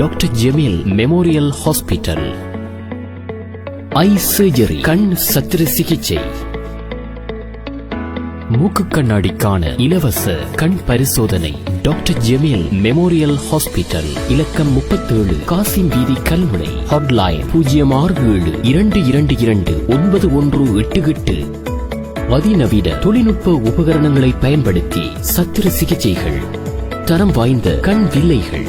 Doctor Jameel memorial hospital. Eye surgery கண் சத்திர சிகிச்சை. மூக்கு கண்ணாடிக்கான இலவச கண் பரிசோதனை டாக்டர் ஜமீல் மெமோரியல் ஹாஸ்பிட்டல். இலக்கம் 37 காசிம் வீதி கல்முனை. ஹாட்லைன் 067222918. அதிநவீன தொழில்நுட்ப உபகரணங்களை பயன்படுத்தி சத்திர சிகிச்சைகள், தரம் வாய்ந்த கண் வில்லைகள்,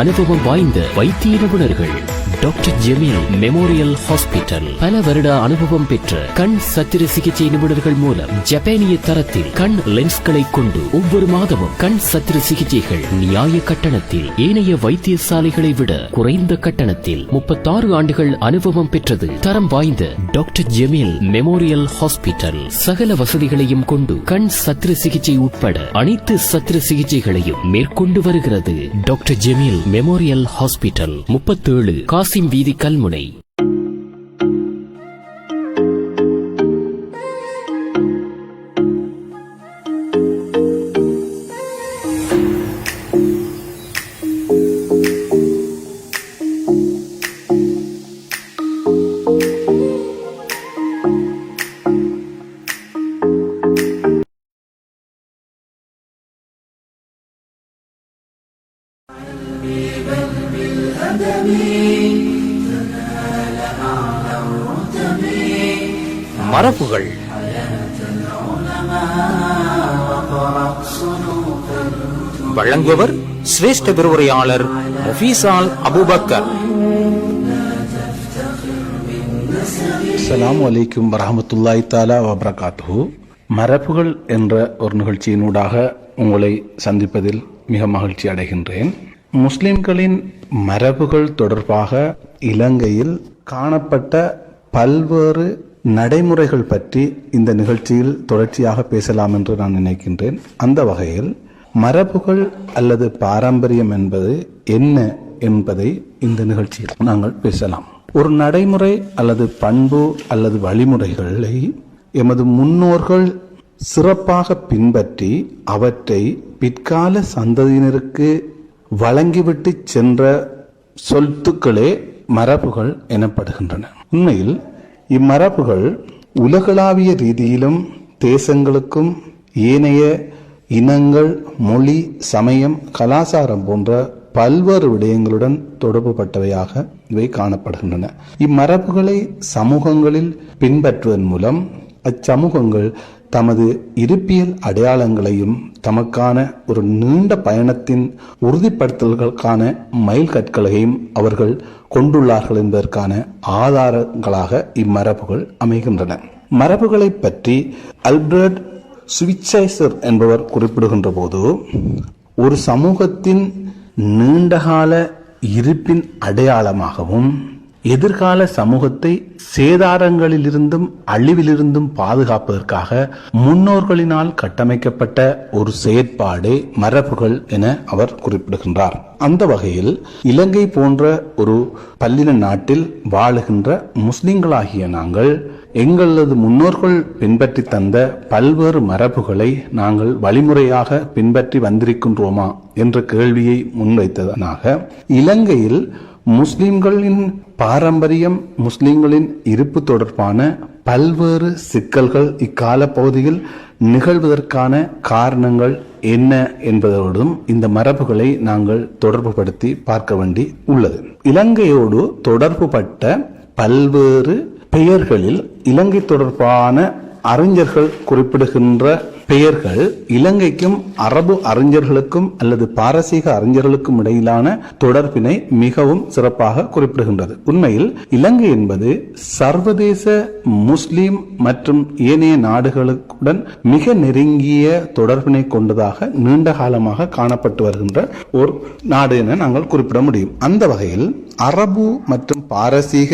அனுபவம் வாய்ந்த வைத்திய நிபுணர்கள். Doctor Jameel memorial hospital. பல வருட அனுபவம் பெற்ற கண் சத்திர சிகிச்சை நிபுணர்கள் மூலம் ஜப்பானிய தரத்தில் கண் லென்ஸ்களை கொண்டு ஒவ்வொரு மாதமும் கண் சத்திர சிகிச்சைகள் நியாய கட்டணத்தில், ஏனைய வைத்தியசாலைகளை விட குறைந்த கட்டணத்தில். 36 ஆண்டுகள் அனுபவம் பெற்றது தரம் வாய்ந்த டாக்டர் ஜமீல் மெமோரியல் ஹாஸ்பிட்டல். சகல வசதிகளையும் கொண்டு கண் சத்திர சிகிச்சை உட்பட அனைத்து சத்திர சிகிச்சைகளையும் மேற்கொண்டு வருகிறது. Doctor Jameel memorial hospital 37 Kasim வீதி கல்முனை. மரபுகள். வழங்குபவர் சிரேஷ்ட விரிவுரையாளர் முஃபீசால் அபூபக்கர். அஸ்ஸலாமு அலைக்கும் வரஹ்மத்துல்லாஹி தஆலா வபரகாத்துஹு. மரபுகள் என்ற ஒரு நிகழ்ச்சியினூடாக உங்களை சந்திப்பதில் மிக மகிழ்ச்சி அடைகின்றேன். முஸ்லிம்களின் மரபுகள் தொடர்பாக இலங்கையில் காணப்பட்ட பல்வேறு நடைமுறைகள் பற்றி இந்த நிகழ்ச்சியில் தொடர்ச்சியாக பேசலாம் என்று நான் நினைக்கின்றேன். அந்த வகையில் மரபுகள் அல்லது பாரம்பரியம் என்பது என்ன என்பதை இந்த நிகழ்ச்சியில் நாங்கள் பேசலாம். ஒரு நடைமுறை அல்லது பண்பு அல்லது வழிமுறைகளை எமது முன்னோர்கள் சிறப்பாக பின்பற்றி அவற்றை பிற்கால சந்ததியினருக்கு வழங்கிவிட்டு சென்ற சொத்துக்களே மரபுகள் எனப்படுகின்றன. உண்மையில் இம்மரபுகள் உலகளாவிய ரீதியிலும் தேசங்களுக்கும் ஏனைய இனங்கள், மொழி, சமயம், கலாச்சாரம் போன்ற பல்வேறு விடயங்களுடன் தொடர்புபட்டவையாக இவை காணப்படுகின்றன. இம்மரபுகளை சமூகங்களில் பின்பற்றுவதன் மூலம் அச்சமூகங்கள் தமது இருப்பியல் அடையாளங்களையும் தமக்கான ஒரு நீண்ட பயணத்தின் உறுதிப்படுத்தல்களுக்கான மைல் கற்களையும் அவர்கள் கொண்டுள்ளார்கள் என்பதற்கான ஆதாரங்களாக இம்மரபுகள் அமைகின்றன. மரபுகளை பற்றி ஆல்பர்ட் ஸ்விட்சைசர் என்பவர் குறிப்பிடுகின்ற போது, ஒரு சமூகத்தின் நீண்டகால இருப்பின் அடையாளமாகவும் எதிர்கால சமூகத்தை சேதாரங்களிலிருந்தும் அழிவிலிருந்தும் பாதுகாப்பதற்காக முன்னோர்களினால் கட்டமைக்கப்பட்ட ஒரு செயற்பாடே மரபுகள் என அவர் குறிப்பிடுகின்றார். அந்த வகையில் இலங்கை போன்ற ஒரு பல்லின நாட்டில் வாழுகின்ற முஸ்லிம்களாகிய நாங்கள் எங்களது முன்னோர்கள் பின்பற்றி தந்த பல்வேறு மரபுகளை நாங்கள் வழிமுறையாக பின்பற்றி வந்திருக்கின்றோமா என்ற கேள்வியை முன்வைத்ததனாக இலங்கையில் முஸ்லிம்களின் பாரம்பரியம், முஸ்லிம்களின் இருப்பு தொடர்பான பல்வேறு சிக்கல்கள் இக்கால பகுதியில் நிகழ்வதற்கான காரணங்கள் என்ன என்பதோடும் இந்த மரபுகளை நாங்கள் தொடர்புபடுத்தி பார்க்க வேண்டி உள்ளது. இலங்கையோடு தொடர்புபட்ட பல்வேறு பெயர்களில் இலங்கை தொடர்பான அறிஞர்கள் குறிப்பிடுகின்ற பெயர்கள் இலங்கைக்கும் அரபு அறிஞர்களுக்கும் அல்லது பாரசீக அறிஞர்களுக்கும் இடையிலான தொடர்பினை மிகவும் சிறப்பாக குறிப்பிடுகின்றது. உண்மையில் இலங்கை என்பது சர்வதேச முஸ்லிம் மற்றும் ஏனைய நாடுகளுடன் மிக நெருங்கிய தொடர்பினை கொண்டதாக நீண்ட காலமாக காணப்பட்டு வருகின்ற ஒரு நாடு என நாங்கள் குறிப்பிட முடியும். அந்த வகையில் அரபு மற்றும் பாரசீக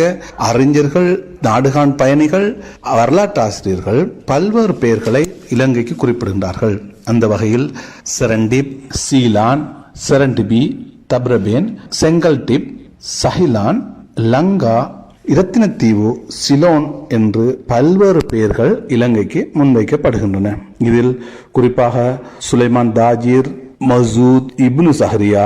அறிஞர்கள், நாடுகாண் பயணிகள், வரலாற்றாசிரியர்கள் பல்வேறு பெயர்களை இலங்கைக்கு குறிப்பிடுகின்றார்கள். அந்த வகையில் Serendib, Ceylan, செரண்டிபி, Taprobane, செங்கல்டிப், சஹிலான், Lanka, இரத்தினத்தீவு, Ceylon என்று பல்வேறு பெயர்கள் இலங்கைக்கு முன்வைக்கப்படுகின்றன. இதில் குறிப்பாக சுலைமான் தாஜீர், மசூத், இப்னு சஹரியா,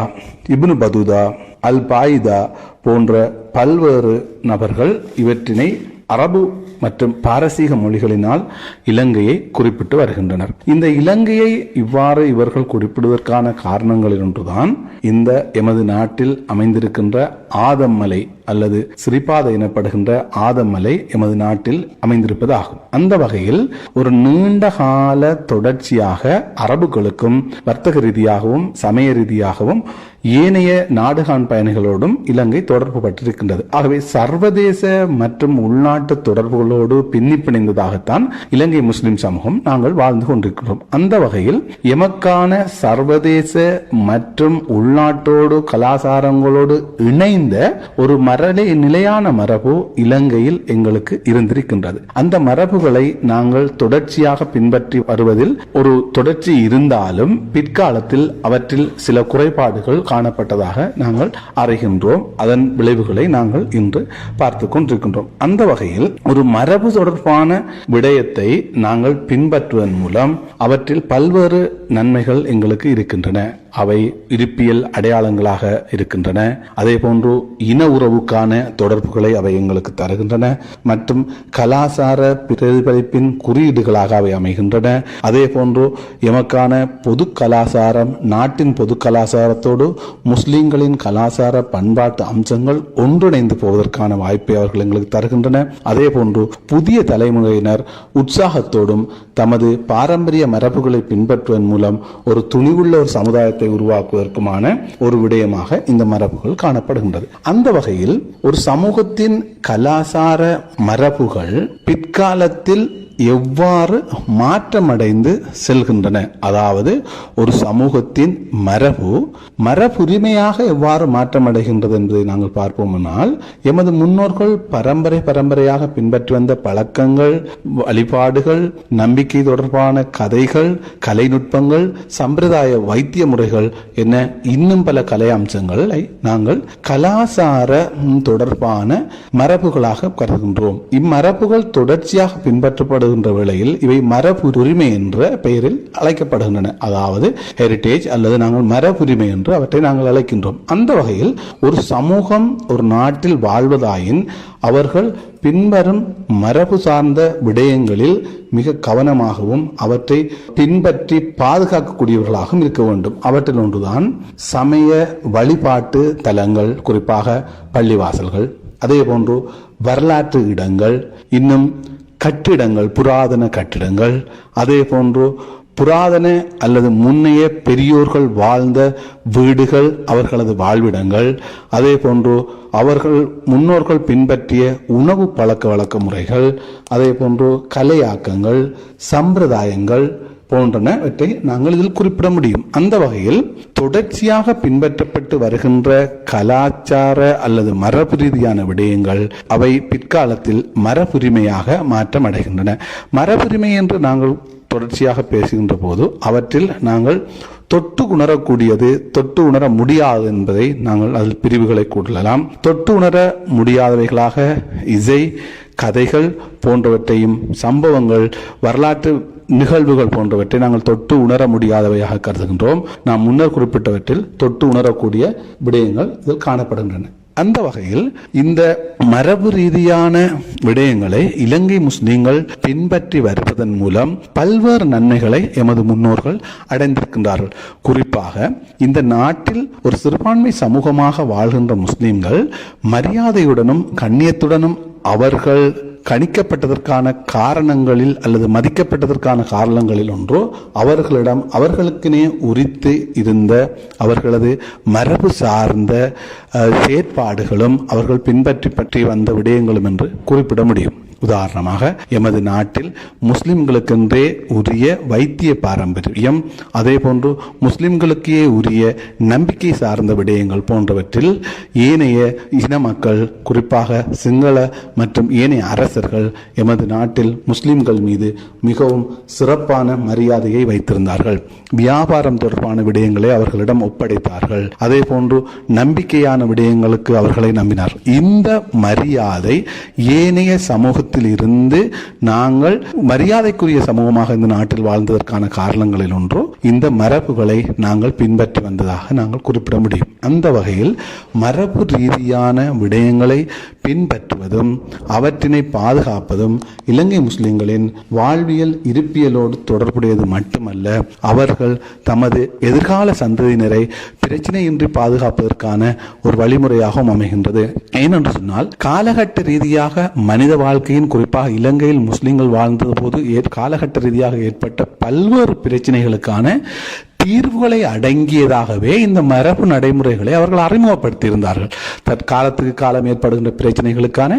இப்னு பதுதா, அல் பாயிதா போன்ற பல்வேறு நபர்கள் இவற்றினை அரபு மற்றும் பாரசீக மொழிகளினால் இலங்கையை குறிப்பிட்டு வருகின்றனர். இந்த இலங்கையை இவ்வாறு இவர்கள் குறிப்பிடுவதற்கான காரணங்களில் ஒன்றுதான் இந்த எமது நாட்டில் அமைந்திருக்கின்ற ஆதம் மலை அல்லது சிரிபாத எனப்படுகின்ற ஆதம் மலை எமது நாட்டில் அமைந்திருப்பது ஆகும். அந்த வகையில் ஒரு நீண்ட கால தொடர்ச்சியாக அரபுகளுக்கும் வர்த்தக ரீதியாகவும் சமய ரீதியாகவும் ஏனைய நாடுகாண் பயணிகளோடும் இலங்கை தொடர்பு பட்டிருக்கின்றது. ஆகவே சர்வதேச மற்றும் உள்நாட்டு தொடர்புகளோடு பின்னி பிணைந்ததாகத்தான் இலங்கை முஸ்லிம் சமூகம் நாங்கள் வாழ்ந்து கொண்டிருக்கிறோம். அந்த வகையில் எமக்கான சர்வதேச மற்றும் உள்நாட்டோடு கலாச்சாரங்களோடு இணைந்த ஒரு நிலையான மரபு இலங்கையில் எங்களுக்கு இருந்திருக்கின்றது. அந்த மரபுகளை நாங்கள் தொடர்ச்சியாக பின்பற்றி வருவதில் ஒரு தொடர்ச்சி இருந்தாலும் பிற்காலத்தில் அவற்றில் சில குறைபாடுகள் காணப்பட்டதாக நாங்கள் அறிகின்றோம். அதன் விளைவுகளை நாங்கள் இன்று பார்த்துக் கொண்டிருக்கின்றோம். அந்த வகையில் ஒரு மரபு தொடர்பான விடயத்தை நாங்கள் பின்பற்றுவதன் மூலம் அவற்றில் பல்வேறு நன்மைகள் எங்களுக்கு இருக்கின்றன. அவை இருப்பியல் அடையாளங்களாக இருக்கின்றன. அதே போன்று இன உறவுக்கான தொடர்புகளை அவை எங்களுக்கு தருகின்றன மற்றும் கலாச்சார பிரதிபலிப்பின் குறியீடுகளாக அவை அமைகின்றன. அதே போன்று எமக்கான பொது கலாச்சாரம், நாட்டின் பொது கலாச்சாரத்தோடு முஸ்லிம்களின் கலாச்சார பண்பாட்டு அம்சங்கள் ஒன்றிணைந்து போவதற்கான வாய்ப்பை அவர்கள் எங்களுக்கு தருகின்றன. அதே போன்று புதிய தலைமுறையினர் உற்சாகத்தோடும் தமது பாரம்பரிய மரபுகளை பின்பற்றுவதன் மூலம் ஒரு துணிவுள்ள ஒரு சமுதாயத்தை உருவாக்குவதற்குமான ஒரு விடயமாக இந்த மரபுகள் காணப்படுகின்றது. அந்த வகையில் ஒரு சமூகத்தின் கலாச்சார மரபுகள் பிற்காலத்தில் எவ்வாறு மாற்றமடைந்து செல்கின்றன, அதாவது ஒரு சமூகத்தின் மரபுரிமையாக எவ்வாறு மாற்றமடைகின்றது என்பதை நாங்கள் பார்ப்போம்னால், எமது முன்னோர்கள் பரம்பரையாக பின்பற்றி வந்த பழக்கங்கள், வழிபாடுகள், நம்பிக்கை தொடர்பான கதைகள், கலைநுட்பங்கள், சம்பிரதாய வைத்திய முறைகள் என இன்னும் பல கலை அம்சங்களை நாங்கள் கலாச்சார தொடர்பான மரபுகளாக கருதுகின்றோம். இம்மரபுகள் தொடர்ச்சியாக பின்பற்றப்படும் வேளையில் இவை மரபுரிமை என்ற பெயரில் அழைக்கப்படுகின்றன. அதாவது ஹெரிட்டேஜ் அல்லது நாங்கள் மரபுரிமை என்று அவற்றை நாங்கள் அழைக்கின்றோம். அந்த வகையில் ஒரு சமூகம் ஒரு நாட்டில் வாழ்வதாயின் அவர்கள் பின்வரும் மரபு சார்ந்த விடயங்களில் மிக கவனமாகவும் அவற்றை பின்பற்றி பாதுகாக்கக்கூடியவர்களாகவும் இருக்க வேண்டும். அவற்றில் ஒன்றுதான் சமய வழிபாட்டு தலங்கள், குறிப்பாக பள்ளிவாசல்கள். அதே போன்று வரலாற்று இடங்கள், இன்னும் கட்டிடங்கள், புராதன கட்டிடங்கள், அதே போன்று புராதன அல்லது முன்னைய பெரியோர்கள் வாழ்ந்த வீடுகள், அவர்களது வாழ்விடங்கள், அதே போன்று அவர்கள் முன்னோர்கள் பின்பற்றிய உணவு பழக்க வழக்க முறைகள், அதே போன்று கலையாக்கங்கள், சம்பிரதாயங்கள் போன்றனவற்றை நாங்கள் இதில் குறிப்பிட முடியும். அந்த வகையில் தொடர்ச்சியாக பின்பற்றப்பட்டு வருகின்ற கலாச்சார அல்லது மரபு ரீதியான விடயங்கள் அவை பிற்காலத்தில் மரபுரிமையாக மாற்றம் அடைகின்றன. மரபுரிமை என்று நாங்கள் தொடர்ச்சியாக பேசுகின்ற போது அவற்றில் நாங்கள் தொட்டு உணரக்கூடியது, தொட்டு உணர முடியாது என்பதை நாங்கள் அதில் பிரிவுகளை கூட்டலாம். தொட்டு உணர முடியாதவைகளாக இசை, கதைகள் போன்றவற்றையும், சம்பவங்கள், வரலாற்று நிகழ்வுகள் போன்றவற்றை நாங்கள் தொட்டு உணர முடியாதவையாக கருதுகின்றோம். நாம் முன்னர் குறிப்பிட்டவற்றில் தொட்டு உணரக்கூடிய விடயங்கள் இதில் காணப்படுகின்றன. அந்த வகையில் இந்த மரபு ரீதியான விடயங்களை இலங்கை முஸ்லிம்கள் பின்பற்றி வருவதன் மூலம் பல்வேறு நன்மைகளை எமது முன்னோர்கள் அடைந்திருக்கின்றார்கள். குறிப்பாக இந்த நாட்டில் ஒரு சிறுபான்மை சமூகமாக வாழ்கின்ற முஸ்லிம்கள் மரியாதையுடனும் கண்ணியத்துடனும் அவர்கள் கணிக்கப்பட்டதற்கான காரணங்களில் அல்லது மதிக்கப்பட்டதற்கான காரணங்களில் ஒன்றோ அவர்களிடம் அவர்களுக்குனே உரித்து இருந்த அவர்களது மரபு சார்ந்த செயற்பாடுகளும் அவர்கள் பின்பற்றி வந்த விடயங்களும் என்று குறிப்பிட முடியும். உதாரணமாக எமது நாட்டில் முஸ்லிம்களுக்கென்றே உரிய வைத்திய பாரம்பரியம், அதே போன்று முஸ்லிம்களுக்கே உரிய நம்பிக்கை சார்ந்த விடயங்கள் போன்றவற்றில் ஏனைய இன மக்கள், குறிப்பாக சிங்கள மற்றும் ஏனைய அரசர்கள் எமது நாட்டில் முஸ்லிம்கள் மீது மிகவும் சிறப்பான மரியாதையை வைத்திருந்தார்கள். வியாபாரம் தொடர்பான விடயங்களை அவர்களிடம் ஒப்படைத்தார்கள். அதே போன்று நம்பிக்கையான விடயங்களுக்கு அவர்களை நம்பினார். இந்த மரியாதை ஏனைய சமூக சமூகத்தில் இருந்து நாங்கள் மரியாதைக்குரிய சமூகமாக இந்த நாட்டில் வாழ்ந்ததற்கான காரணங்களில் ஒன்று இந்த மரபுகளை நாங்கள் பின்பற்றி வந்ததாக நாங்கள் குறிப்பிட முடியும். அந்த வகையில் மரபு ரீதியான விடயங்களை பின்பற்றுவதும் அவற்றினை பாதுகாப்பதும் இலங்கை முஸ்லிம்களின் வாழ்வியல் இருப்பியலோடு தொடர்புடையது மட்டுமல்ல, அவர்கள் தமது எதிர்கால சந்ததியினரை பிரச்சனையின்றி பாதுகாப்பதற்கான ஒரு வழிமுறையாகவும் அமைகின்றது. ஏனென்று சொன்னால், காலகட்ட ரீதியாக மனித வாழ்க்கையின், குறிப்பாக இலங்கையில் முஸ்லிம்கள் வாழ்ந்தது போது காலகட்ட ரீதியாக ஏற்பட்ட பல்வேறு பிரச்சனைகளுக்கான தீர்வுகளை அடங்கியதாகவே இந்த மரபு நடைமுறைகளை அவர்கள் அறிமுகப்படுத்தியிருந்தார்கள். தற்காலத்துக்கு காலம் ஏற்படுகின்ற பிரச்சனைகளுக்கான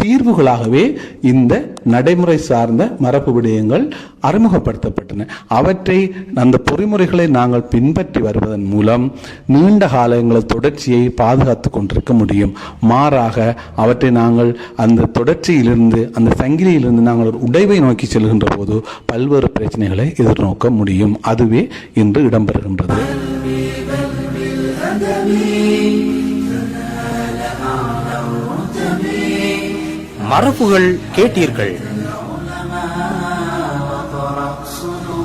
தீர்வுகளாகவே இந்த நடைமுறை சார்ந்த மரபு விடயங்கள் அறிமுகப்படுத்தப்பட்டன. அவற்றை, அந்த பொறிமுறைகளை நாங்கள் பின்பற்றி வருவதன் மூலம் நீண்ட காலங்களில் தொடர்ச்சியை பாதுகாத்துக் கொண்டிருக்க முடியும். மாறாக அவற்றை நாங்கள் அந்த தொடர்ச்சியிலிருந்து, அந்த சங்கிலியிலிருந்து நாங்கள் ஒரு உடைவை நோக்கி செல்கின்ற போது பல்வேறு பிரச்சனைகளை எதிர்நோக்க முடியும். அதுவே இன்று இடம்பெறுகின்றது. மரபுகள் கேட்டீர்கள்.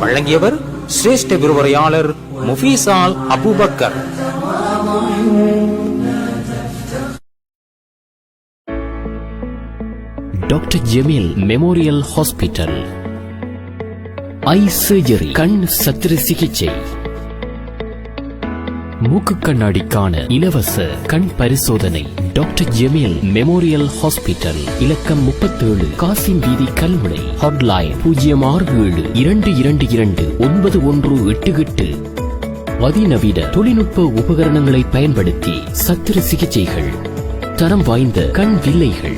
வழங்கியவர் சிரேஷ்ட விரிவுரையாளர் Mufeesal Abubakar. Doctor Jameel memorial hospital. Eye surgery, கண் சத்திர சிகிச்சை, மூக்கு கண்ணாடிக்கான இலவச கண் பரிசோதனை. டாக்டர் ஜமீல் மெமோரியல் ஹாஸ்பிட்டல், இலக்கம் 37, காசிம் வீதி, கல்முனை. ஹாட்லைன் 0672229188. அதிநவீன தொழில்நுட்ப உபகரணங்களை பயன்படுத்தி சத்திர சிகிச்சைகள், தரம் வாய்ந்த கண் வில்லைகள்,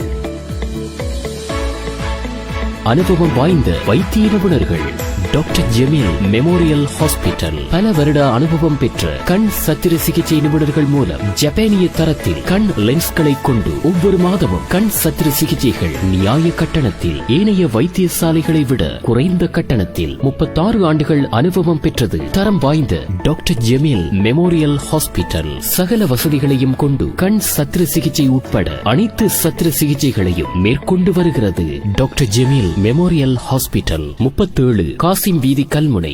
அனுபவம் வாய்ந்த வைத்திய நிபுணர்கள். டாக்டர் ஜமீல் மெமோரியல் ஹாஸ்பிட்டல் பல வருட அனுபவம் பெற்ற கண் சத்திர சிகிச்சை நிபுணர்கள் மூலம் ஜப்பானிய தரத்தில் கண் லென்ஸ்களை கொண்டு ஒவ்வொரு மாதமும் கண் சத்திர சிகிச்சைகள் நியாய கட்டணத்தில், ஏனைய வைத்தியசாலைகளை விட குறைந்த கட்டணத்தில். 36 ஆண்டுகள் அனுபவம் பெற்றது தரம் வாய்ந்த டாக்டர் ஜமீல் மெமோரியல் ஹாஸ்பிட்டல் சகல வசதிகளையும் கொண்டு கண் சத்திர சிகிச்சை உட்பட அனைத்து சத்திர சிகிச்சைகளையும் மேற்கொண்டு வருகிறது. Doctor Jameel memorial hospital, 37, Kasim வீதி, கல்முனை.